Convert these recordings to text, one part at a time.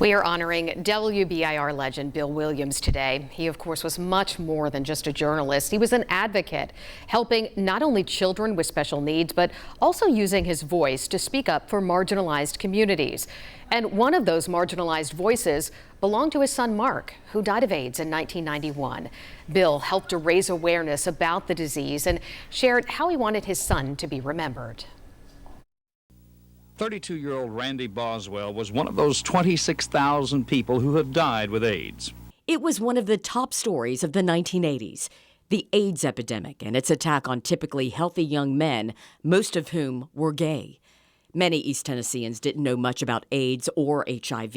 We are honoring WBIR legend Bill Williams today. He, of course, was much more than just a journalist. He was an advocate, helping not only children with special needs, but also using his voice to speak up for marginalized communities. And one of those marginalized voices belonged to his son, Mark, who died of AIDS in 1991. Bill helped to raise awareness about the disease and shared how he wanted his son to be remembered. 32-year-old Randy Boswell was one of those 26,000 people who have died with AIDS. It was one of the top stories of the 1980s, the AIDS epidemic and its attack on typically healthy young men, most of whom were gay. Many East Tennesseans didn't know much about AIDS or HIV.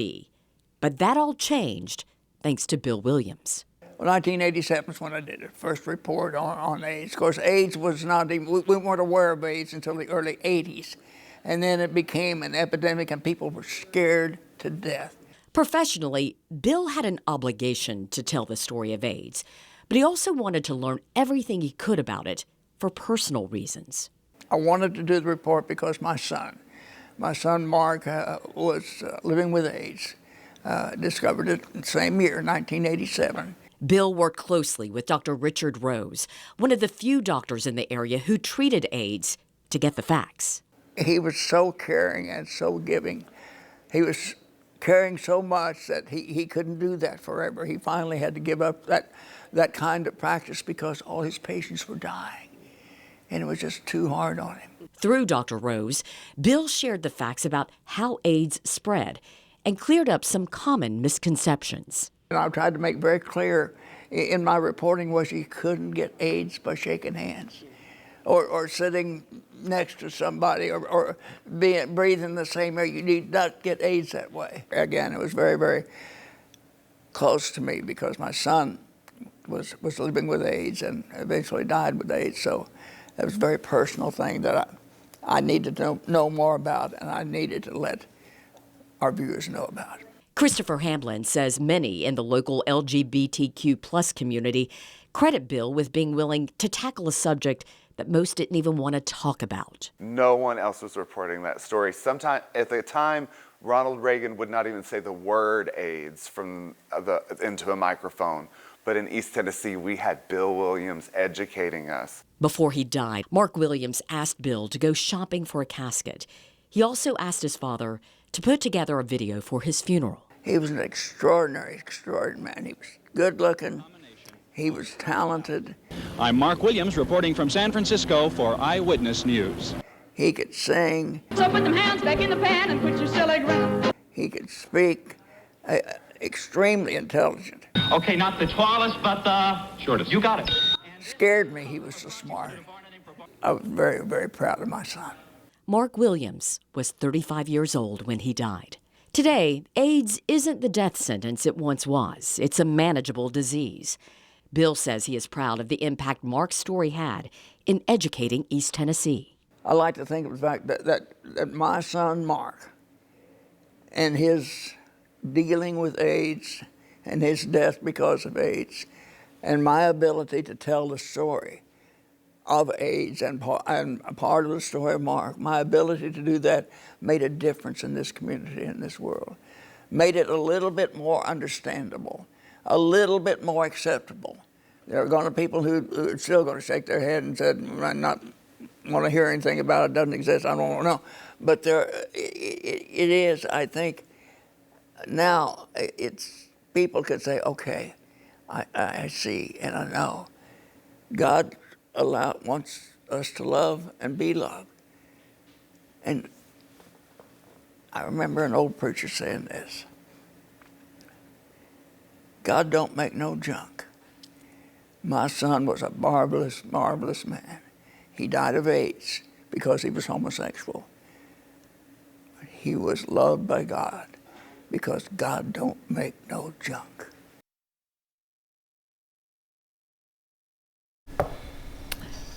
But that all changed thanks to Bill Williams. Well, 1987 is when I did the first report on AIDS. Of course, AIDS was not even, we weren't aware of AIDS until the early 80s. And then it became an epidemic and people were scared to death. Professionally, Bill had an obligation to tell the story of AIDS, but he also wanted to learn everything he could about it for personal reasons. I wanted to do the report because my son Mark was living with AIDS, discovered it the same year, 1987. Bill worked closely with Dr. Richard Rose, one of the few doctors in the area who treated AIDS, to get the facts. He was so caring and so giving. He was caring so much that he couldn't do that forever. He finally had to give up that kind of practice because all his patients were dying. And it was just too hard on him. Through Dr. Rose, Bill shared the facts about how AIDS spread and cleared up some common misconceptions. And I tried to make very clear in my reporting was you couldn't get AIDS by shaking hands or sitting next to somebody or breathing the same air. You need not get AIDS that way. Again, it was very, very close to me because my son was living with AIDS and eventually died with AIDS. So that was a very personal thing that I needed to know more about, and I needed to let our viewers know about. Christopher Hamlin says many in the local LGBTQ plus community credit Bill with being willing to tackle a subject that most didn't even want to talk about. No one else was reporting that story. Sometime at the time, Ronald Reagan would not even say the word AIDS into a microphone. But in East Tennessee, we had Bill Williams educating us. Before he died, Mark Williams asked Bill to go shopping for a casket. He also asked his father to put together a video for his funeral. He was an extraordinary man. He was good looking. He was talented. I'm Mark Williams reporting from San Francisco for Eyewitness News. He could sing. So put them hands back in the pan and put your silly grin. He could speak. Extremely intelligent. Okay, not the tallest, but the shortest. You got it. Scared me, he was so smart. I was very, very proud of my son. Mark Williams was 35 years old when he died. Today, AIDS isn't the death sentence it once was. It's a manageable disease. Bill says he is proud of the impact Mark's story had in educating East Tennessee. I like to think of the fact that my son Mark and his dealing with AIDS and his death because of AIDS and my ability to tell the story of AIDS and a part of the story of Mark, my ability to do that made a difference in this community, in this world. Made it a little bit more understandable, a little bit more acceptable. There are going to be people who are still going to shake their head and said, I not want to hear anything about it, doesn't exist, I don't want to know. But it is, I think, now people could say, okay, I see and I know. God wants us to love and be loved. And I remember an old preacher saying this: God don't make no junk. My son was a marvelous, marvelous man. He died of AIDS because he was homosexual. But he was loved by God because God don't make no junk.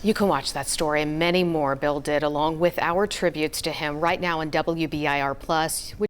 You can watch that story and many more Bill did along with our tributes to him right now on WBIR Plus.